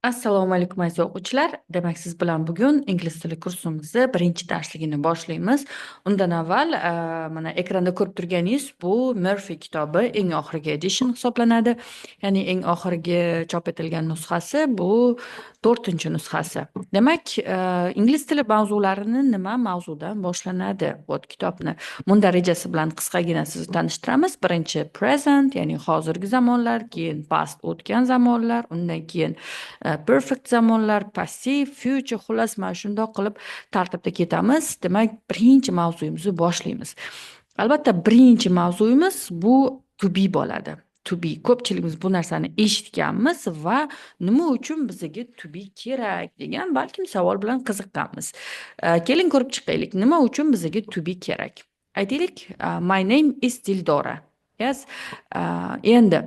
Assalomu alaykum aziz o'quvchilar. Demak, siz bilan bugun ingliz tili kursimizni birinchi darsligini boshlaymiz. Undan avval mana ekranda ko'rib turganingiz bu Murphy kitobi eng oxirgi edition hisoblanadi. Ya'ni eng oxirgi chop etilgan nusxasi bu 4-nusxasi. Demak, ingliz tili mavzularini nima mavzudan boshlanadi? Kitobni mundarajasi bilan qisqagina sizni tanishtiramiz. Birinchi present, ya'ni hozirgi zamonlar, keyin past o'tgan zamonlar, undan keyin perfect zamonlar, passiv, future, xullas mana shundoq qilib tartibda ketamiz. Demak, birinchi mavzuyimizni boshlaymiz. Albatta, birinchi mavzuyimiz bu to be bo'ladi. To be. Ko'pchiligimiz bu narsani eshitganmiz va nima uchun bizga to be kerak degan balkim savol bilan qiziqqanmiz. Keling ko'rib chiqaylik, nima uchun bizga to be kerak. Aytaylik, my name is Dildora. Yes. Endi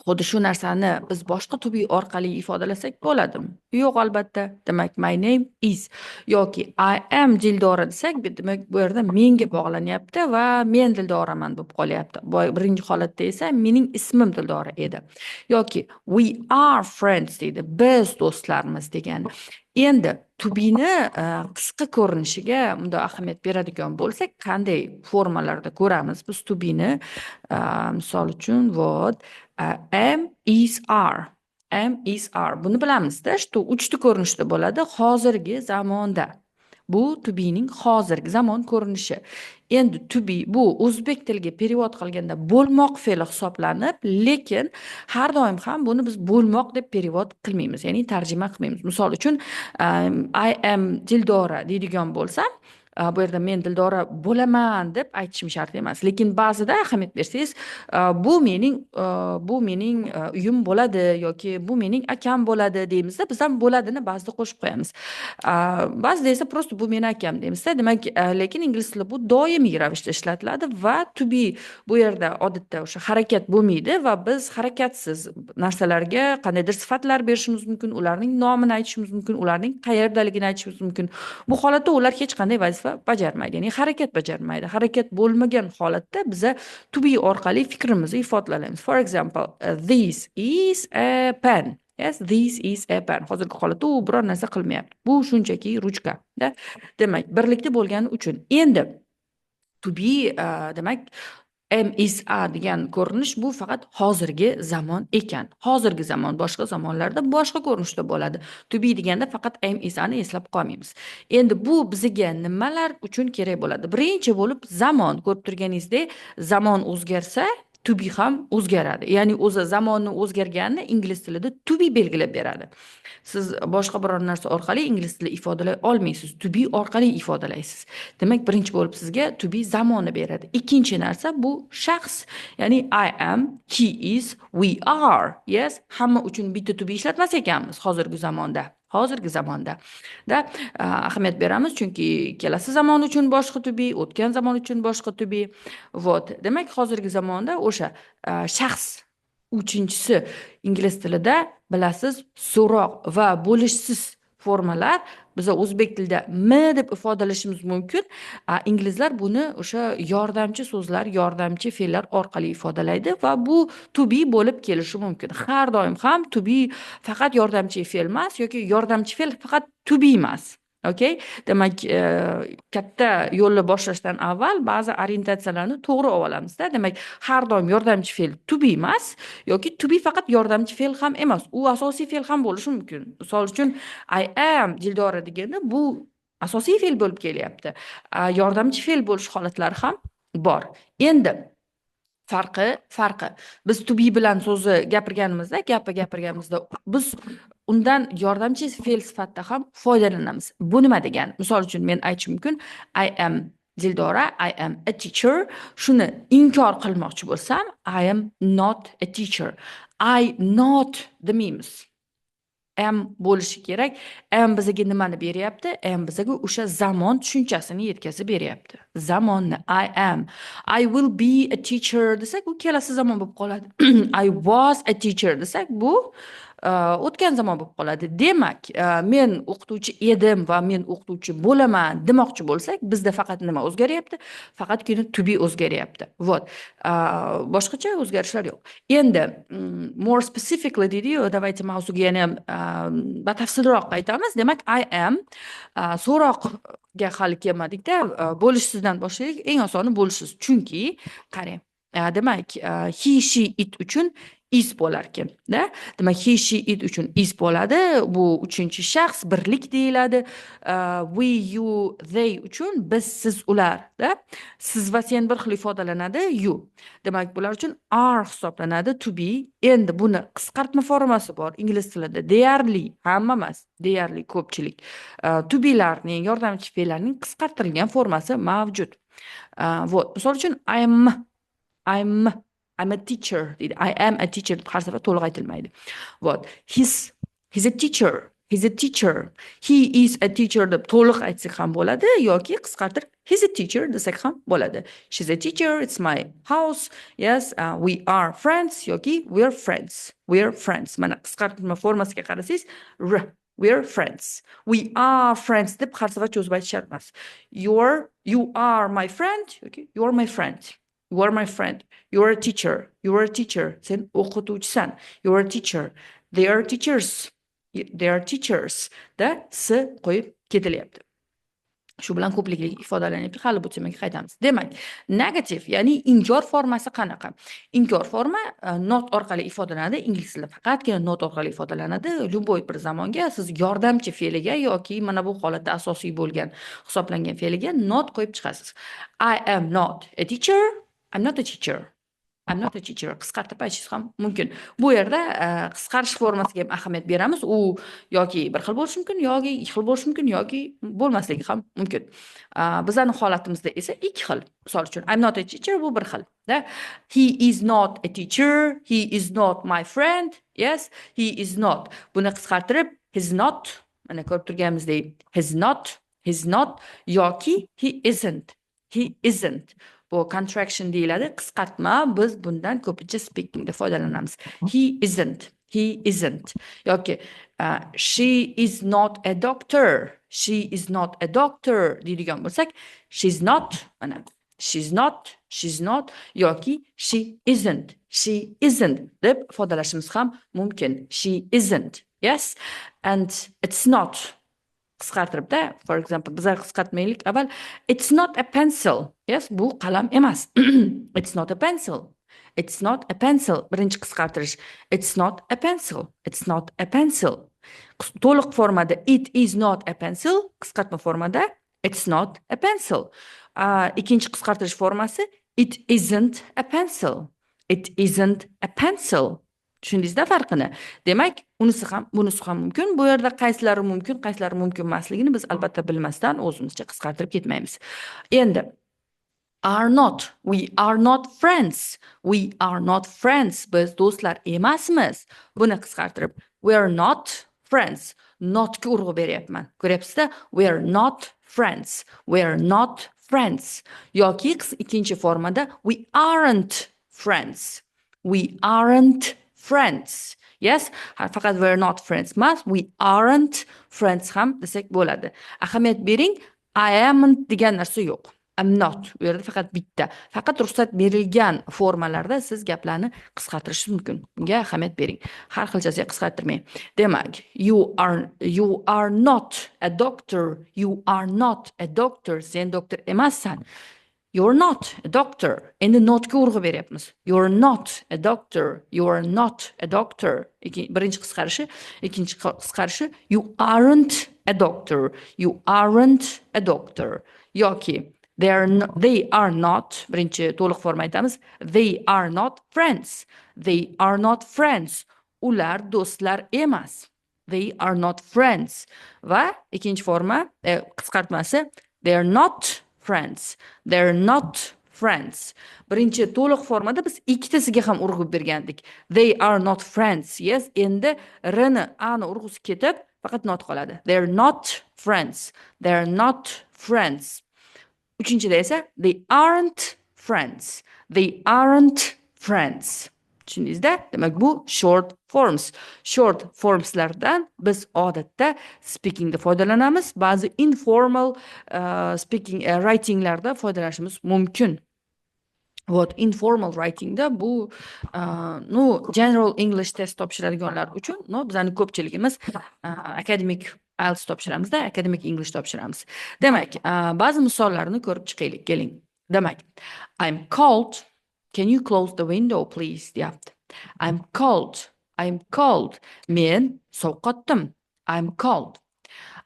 xuddi shu narsani biz boshqa to be orqali ifodalasak bo'ladimi? Yo'q, albatta. Demak, my name is yoki I am Dildora desak, demak bu yerda menga bog'lanyapti va men Dildoraman bo'lib qolyapti. Birinchi holatda esa mening ismim Dildora edi. Yoki we are friends deydi. Biz do'stlarmiz degan. Endi to be'ni qisqa ko'rinishiga bunday ahamiyat beradigan bo'lsak, qanday formalarda ko'ramiz biz to be'ni? Misol uchun, am, is, are. Am, is, are. Buni bilamizda, что uchta ko'rinishda bo'ladi hozirgi zamonda. Bu to be'ning hozirgi zamon ko'rinishi. Endi to be bu o'zbek tiliga perevod qilganda bo'lmoq fe'li hisoblanib, lekin har doim ham buni biz bo'lmoq deb perevod qilmaymiz, ya'ni tarjima qilmaymiz. Misol uchun, I am Dildora deydigan bo'lsam, bu yerda men Dildora bo'laman deb aytishim shart emas. Lekin ba'zida ahamiyat bersangiz, bu mening uyim bo'ladi yoki bu mening akam bo'ladi deymizda, biz ham bo'ladini ba'zida qo'shib qo'yamiz. Ba'zida esa prosta bu meni akam deymizda. Demak, lekin ingliz tilida bu doimiy ravishda ishlatiladi va to be bu yerda odatda o'sha harakat bo'lmaydi va biz harakatsiz narsalarga qandaydir sifatlar berishimiz mumkin, ularning nomini aytishimiz mumkin, ularning qayerdaligini aytishimiz mumkin. Bu holatda ular hech qanday vazifa bajarmaydi, ya'ni harakat bajarmaydi. Harakat bo'lmagan holatda biza to be orqali fikrimizni ifodalaymiz. For example, this is a pen. Yes, this is a pen. Hozirgi holatda u biror narsa qilmayapti. Bu shunchaki ruchka. Demak, birlikda bo'lgani uchun. Endi to be demak am, is, are degan ko'rinish bu faqat hozirgi zamon ekan. Hozirgi zamon boshqa zamonlarda boshqa ko'rinishda bo'ladi. To be deganda faqat am, is, are ni eslab qolmaymiz. Endi bu bizga nimalar uchun kerak bo'ladi? Birinchi bo'lib zamon, ko'rib turganingizdek, zamon o'zgarsa to be ham o'zgaradi. Ya'ni o'zi zamonni o'zgarganini ingliz tilida to be belgilab beradi. Siz boshqa biror narsa orqali ingliz tilida ifodalay olmaysiz. To be orqali ifodalaysiz. Demak, birinchi bo'lib sizga to be zamonni beradi. Ikkinchi narsa bu shaxs. Ya'ni I am, he is, we are. Yes, hamma uchun bitta to be ishlatmas ekanmiz hozirgi zamonda. Hozirgi zamonda ahamiyat beramiz, chunki kelasi zamon uchun boshqa to be, o'tgan zamon uchun boshqa to be. Demak, hozirgi zamonda o'sha shaxs. Uchinchisi, ingliz tilida bilasiz, so'roq va bo'lishsiz formalar biz o'zbek tilida m deb ifodalashimiz mumkin. Inglizlar buni o'sha yordamchi so'zlar, yordamchi fe'llar orqali ifodalaydi va bu to be bo'lib kelishi mumkin. Har doim ham to be faqat yordamchi fe'l emas yoki yordamchi fe'l faqat to be emas. Okay? Demak, katta yo'lni boshlashdan avval ba'zi orientatsiyalarni to'g'ri olamizda. Demak, har doim yordamchi fe'l to be emas yoki to be faqat yordamchi fe'l ham emas. U asosiy fe'l ham bo'lishi mumkin. Misol uchun, I am Dildora deganda bu asosiy fe'l bo'lib kelyapti. Yordamchi fe'l bo'lish holatlari ham bor. Endi farqi. Biz to be bilan so'zni gapirganimizda biz undan yordamchi fe'l sifatida ham foydalanamiz. Bu nima degani? Misol uchun men aytishim mumkin, I am Dildora, I am a teacher. Shuni inkor qilmoqchi bo'lsam, I am not a teacher. I not demaymiz. Am bo'lishi kerak. Am bizga nimani beryapti? Am bizga o'sha zamon tushunchasini yetkazib beryapti. Zamonni I am. I will be a teacher desak, bu kelasi zamon bo'lib qoladi. I was a teacher desak, bu o'tgan zamon bo'lib qoladi. Demak, men o'qituvchi edim va men o'qituvchi bo'laman demoqchi bo'lsak, bizda faqat nima o'zgaryapti? Faqatgina to be o'zgaryapti. Boshqacha o'zgarishlar yo'q. Endi more specifically deydi-yu, давайте mavzuga yana ham batafsilroq aytamiz. Demak, I am so'roqga hali kelmadikda, bo'lishsizdan boshlaylik. Eng osoni bo'lishsiz. Chunki qarang, demak, he, she, it uchun is bo'lar ekan, da? Demak, he, she, it uchun is bo'ladi. Bu uchinchi shaxs birlik deyiladi. We, you, they uchun biz, siz, ular, da? Siz va sen bir xil ifodalanadi, you. Demak, bular uchun are hisoblanadi, to be. Endi buni qisqartma formasi bor ingliz tilida. Deyarli, hamma emas, deyarli ko'pchilik to be'larning, yordamchi fe'llarning qisqartirilgan formasi mavjud. Вот. Misol uchun I'm a teacher deydi. I am a teacher har safar to'liq aytilmaydi. Вот. He's a teacher. He's a teacher. He is a teacher deb to'liq aytsak ham bo'ladi yoki qisqartirib he's a teacher desak ham bo'ladi. She's a teacher. It's my house. Yes, we are friends yoki we're friends. We're friends. Mana qisqartirma formasiga qarasangiz we're friends. We are friends deb har safar cho'zib aytish shart emas. You are my friend yoki you're my friend. You are my friend. You are a teacher. You are a teacher. Sen o'qituvchisan. You are a teacher. They are teachers. They are teachers. Da s qo'yib ketilyapti. Shu bilan ko'plikli ifodalanyapti. Hali bu temaga qaytamiz. Demak, negativ, ya'ni inkor formasi qanaqa? Inkor forma not orqali ifodalanadi. Ingliz tilida faqatgina not orqali ifodalanadi. Любой bir zamonga siz yordamchi fe'liga yoki mana bu holatda asosiy bo'lgan hisoblangan fe'liga not qo'yib chiqasiz. I am not a teacher. I'm not a teacher. I'm not a teacher. Qisqartirib aytishingiz ham mumkin. Bu yerda qisqarish formasiga ham ahamiyat beramiz. U yoki bir xil bo'lishi mumkin, yoki ikki xil bo'lishi mumkin, yoki bo'lmasligi ham mumkin. Bizning holatimizda esa ikki xil. Misol uchun, I'm not a teacher bu bir xil. Da? He is not a teacher. He is not my friend. Yes, he is not. Buni qisqartirib he's not. Mana ko'rib turganimizdek, he's not yoki he isn't. He isn't. Bu contraction deyiladi, qisqartma. Biz bundan ko'pincha speakingda foydalanamiz. He isn't. Yoki she is not a doctor. She is not a doctor deydigan bo'lsak, she's not, mana she's not yoki she isn't deb ifodalashimiz ham mumkin. She isn't. Yes, and it's not. Qisqartiribda, for example, bizlar qisqartmaylik avval. It's not a pencil. Yes, bu qalam emas. It's not a pencil. It's not a pencil. Birinchi qisqartirish. It's not a pencil. It's not a pencil. To'liq formada it is not a pencil. Qisqartma formada it's not a pencil. Ikkinchi qisqartirish formasi it isn't a pencil. It isn't a pencil. Tushundingizda farqini? Demak, unisi ham, bunisi ham mumkin. Bu yerda qaysilari mumkin, qaysilari mumkin emasligini biz albatta bilmasdan o'zimizcha qisqartirib ketmaymiz. Endi are not. We are not friends. We are not friends. Biz do'stlar emasmiz. Buni qisqartirib we are not friends. Notga urg'u beryapman. Ko'ryapsizda? We are not friends. We are not friends. Yoki ikkinchi formada we aren't friends. We aren't friends. Yes, faqat we're not friends emas, we aren't friends ham desak bo'ladi. Ahamiyat bering, I amn't degan narsa yo'q. I'm not. Bu yerda faqat bitta. Faqat ruxsat berilgan formalarda siz gaplarni qisqartirishingiz mumkin. Bunga ahamiyat bering. Har xilchasiga qisqartirmang. Demak, you are not a doctor. You are not a doctor. Sen doktor emassan. You're not a doctor. Endi notga urg'u beryapmiz. You're not a doctor. You are not a doctor. Birinchi qisqarishi, ikkinchi qisqarishi you aren't a doctor. You aren't a doctor. Yoki they are not, birinchi to'liq forma aytamiz. They are not friends. They are not friends. Ular do'stlar emas. They are not friends. Va ikkinchi forma qisqartmasi they are not friends. They're not friends. Birinchi to'liq formada biz ikkitasiga ham urg'u bergandik. They are not friends. Yes, endi r-ni a-ni urg'usi ketib, faqat not qoladi. They're not friends. They're not friends. Uchinchida esa they aren't friends. They aren't friends. Tushundingizda? Demak, bu short forms. Short formslardan biz odatda speakingda foydalanamiz. Ba'zi informal speaking writinglarda foydalanishimiz mumkin. Вот, informal writingda bu ну, general English test topshiradiganlar uchun, no, bizani ko'pchiligimiz academic IELTS topshiramizda, academic English topshiramiz. Demak, ba'zi misollarni ko'rib chiqaylik, keling. Demak, I'm cold. Can you close the window, please? deyapti. I'm cold. I'm cold. Men sovqotdim. I'm cold.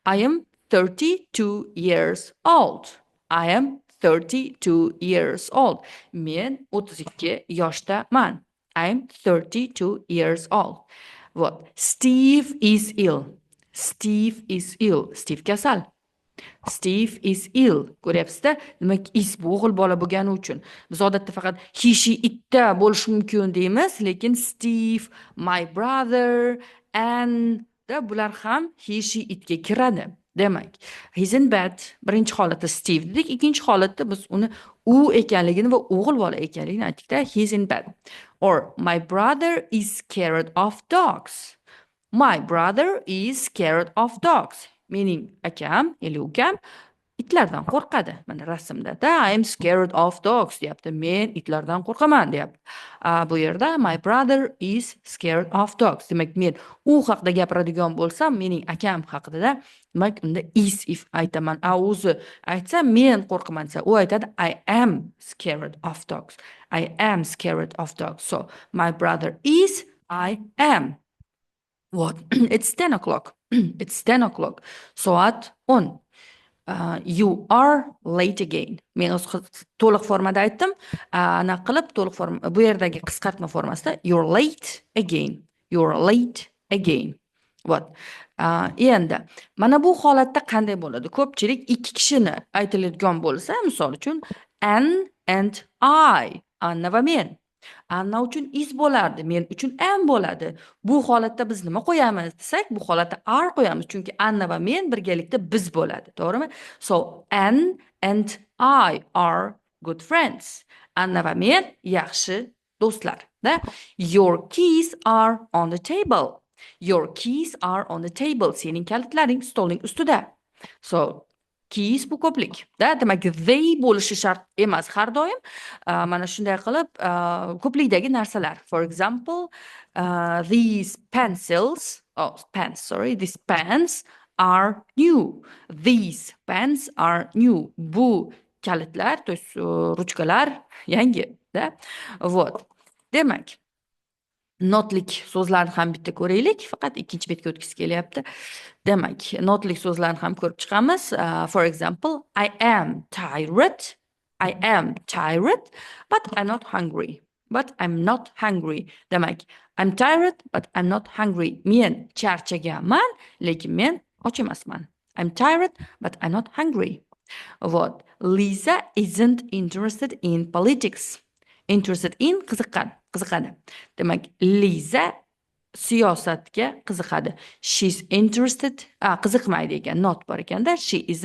I am 32 years old. I am 32 years old. Men 32 yoshdaman. I'm 32 years old. Вот. Steve is ill. Steve is ill. Steve kasal. Steve is ill. Ko'ryapsizda? Demak, is bu o'g'il bola bo'lgani uchun. Biz odatda faqat he, she, itda bo'lishi mumkin deymiz, lekin Steve, my brother, and da bular ham he, she, itga kiradi. Demak, he's in bed. Birinchi holatda Steve dedik, ikkinchi holatda biz uni u ekanligini va o'g'il bola ekanligini aytdikda, he's in bed. Or my brother is scared of dogs. My brother is scared of dogs. Meaning akam, ya'ni ukam itlardan qo'rqadi. Mana rasmda I am scared of dogs deyapti. Men itlardan qo'rqaman deyapti. Bu yerda my brother is scared of dogs. Demak, men u haqida gapiradigan bo'lsam, mening akam haqida, demak, unda is if aytaman. O'zi aytsa, men qo'rqaman desa, u aytadi I am scared of dogs. I am scared of dogs. So, my brother is, I am. What? It's 10 o'clock. It's 10 o'clock. Soat 10. You are late again. Men o'z to'liq formada aytdim. Ana qilib to'liq forma, bu yerdagi qisqartma formasida you're late again. You're late again. What? Endi mana bu holatda qanday bo'ladi? Ko'pchilik ikki kishini aytiladigan bo'lsa, misol uchun Anne and I, Anna va men. Anna uchun is bo'lardi, men uchun am bo'ladi. Bu holatda biz nima qo'yamiz desak, bu holatda are qo'yamiz, chunki Anna va men birgalikda biz bo'ladi, to'g'rimi? So Anne and I are good friends. Anna va men yaxshi do'stlar. Your keys are on the table. Your keys are on the table. Sening kalitlaring stolning ustida. So keys bu ko'plik. Demak, they bo'lishi shart emas har doim. Mana shunday qilib ko'plikdagi narsalar. For example, these pens are new. These pens are new. Bu kalitlar, то есть ruchkalar yangi, da. Вот. Demak, notlik so'zlarni ham bitta ko'raylik, faqat ikkinchi betga o'tkisi kelyapti. Demak, notlik so'zlarni ham ko'rib chiqamiz. For example, I am tired. I am tired, but I'm not hungry. But I'm not hungry. Demak, I'm tired, but I'm not hungry. Men charchaganman, lekin men och emasman. I'm tired, but I'm not hungry. What? Lisa isn't interested in politics. Interested in qiziqadi. Demak, Liza siyosatga qiziqadi. She's interested, qiziqmaydi ekan, not bor ekanda. She is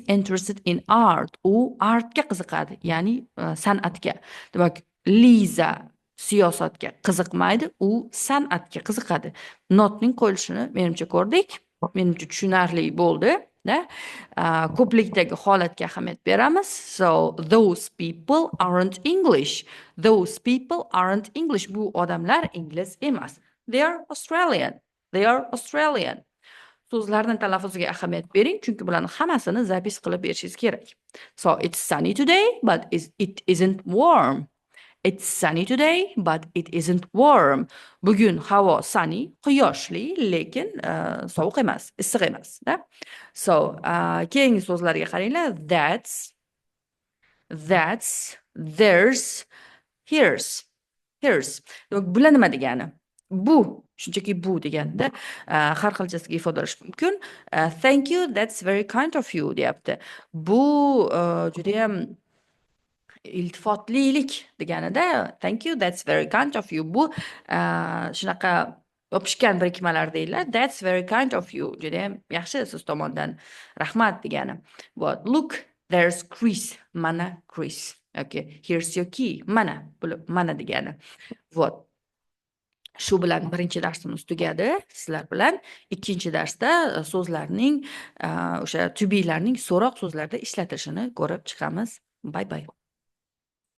interested in art. U artga qiziqadi, ya'ni san'atga. Demak, Liza siyosatga qiziqmaydi, u san'atga qiziqadi. Notning qo'yilishini menimcha ko'rdik. Menimcha tushunarli bo'ldi. Ko'plikdagi holatga ahamiyat beramiz. So those people aren't English. Those people aren't English. Bu odamlar ingliz emas. They are Australian. They are Australian. So'zlarning talaffuziga ahamiyat bering, chunki bularning hammasini zapis qilib berishingiz kerak. So it's sunny today, but it isn't warm. It's sunny today, but it isn't warm. Bugun havo sunny, quyoshli, lekin sovuq emas, issiq emas. So, keyingi so'zlarga qaranglar. That's, there's, here's. Bular nima degani? Bu, shunchaki bu deganda har xilchasiga ifodalash mumkin. Thank you, that's very kind of you deyapti. Bu juda ham iltifotlilik deganida. Thank you, that's very kind of you. Bu shunaqa yopishgan birikmalar deydilar. That's very kind of you. Juda ham yaxshi siz tomondan, rahmat degani. But look, there's Chris. Mana Chris. Okay, here's your key. Mana degani. Вот. Shu bilan birinchi darsimiz tugadi sizlar bilan. Ikkinchi darsda so'zlarning o'sha to be'larning so'roq so'zlarda ishlatilishini ko'rib chiqamiz. Bye bye.